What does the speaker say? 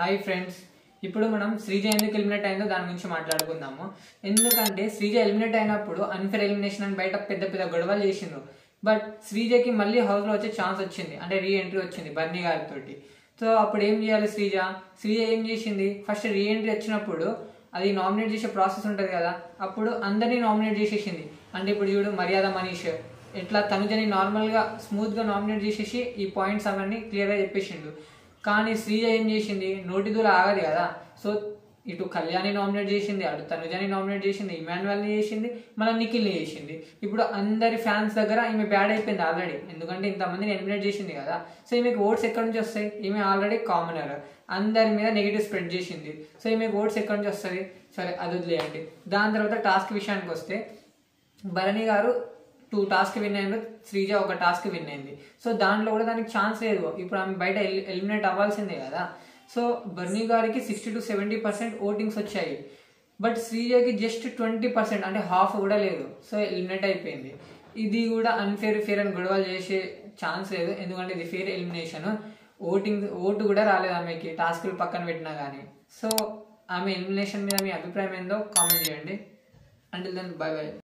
Hi friends, ఇప్పుడు మనం శ్రీజ ఎందుకు ఎలిమినేట్ అయిందో దాని గురించి మాట్లాడుకుందాము. ఎందుకంటే శ్రీజ ఎలిమినేట్ అయినప్పుడు అన్ఫేర్ ఎలిమినేషన్ అని బయట పెద్ద పెద్ద గొడవలు చేసిండ్రు. బట్ శ్రీజకి మళ్ళీ హౌస్లో వచ్చే ఛాన్స్ వచ్చింది, అంటే రీ ఎంట్రీ వచ్చింది బర్నీ గారితో. సో అప్పుడు ఏం చేయాలి శ్రీజ ఏం చేసింది, ఫస్ట్ రీ ఎంట్రీ వచ్చినప్పుడు అది నామినేట్ చేసే ప్రాసెస్ ఉంటుంది కదా, అప్పుడు అందరినీ నామినేట్ చేసేసింది. అంటే ఇప్పుడు చూడు మర్యాద మనీష్ ఎట్లా తనుజని నార్మల్గా స్మూత్గా నామినేట్ చేసేసి ఈ పాయింట్స్ అవన్నీ క్లియర్గా చెప్పేసిండు. కానీ శ్రీజ ఏం చేసింది, నోటి దూర ఆగదు కదా. సో ఇటు కళ్యాణి నామినేట్ చేసింది, అటు తనుజని నామినేట్ చేసింది, ఇమాన్యువల్ని చేసింది, మళ్ళీ నిఖిల్ని చేసింది. ఇప్పుడు అందరి ఫ్యాన్స్ దగ్గర ఈమె బ్యాడ్ అయిపోయింది ఆల్రెడీ, ఎందుకంటే ఇంతమందిని ఎలిమినేట్ చేసింది కదా. సో ఈమెకు ఓట్స్ ఎక్కడి నుంచి వస్తాయి, ఈమె ఆల్రెడీ కామనర్, అందరి మీద నెగిటివ్ స్ప్రెడ్ చేసింది. సో ఈమెకు ఓట్స్ ఎక్కడి నుంచి వస్తుంది, సరే అది వదిలేయండి. దాని తర్వాత టాస్క్ విషయానికి వస్తే భరణి గారు 2 టాస్క్ విన్ అయింది, శ్రీజ 1 టాస్క్ విన్ అయింది. సో దాంట్లో కూడా దానికి ఛాన్స్ లేదు, ఇప్పుడు ఆమె బయట ఎలిమినేట్ అవ్వాల్సిందే కదా. సో బర్నీ గారికి 60 to 70% ఓటింగ్స్ వచ్చాయి, బట్ శ్రీజకి జస్ట్ 20%, అంటే హాఫ్ కూడా లేదు. సో ఎలిమినేట్ అయిపోయింది. ఇది కూడా ఫేర్ అని గొడవలు చేసే ఛాన్స్ లేదు, ఎందుకంటే ఇది ఫేర్ ఎలిమినేషన్. ఓటు కూడా రాలేదు ఆమెకి, టాస్క్లు పక్కన పెట్టినా కానీ. సో ఆమె ఎలిమినేషన్ మీద మీ అభిప్రాయం ఏందో కామెంట్ చేయండి. Until then bye by.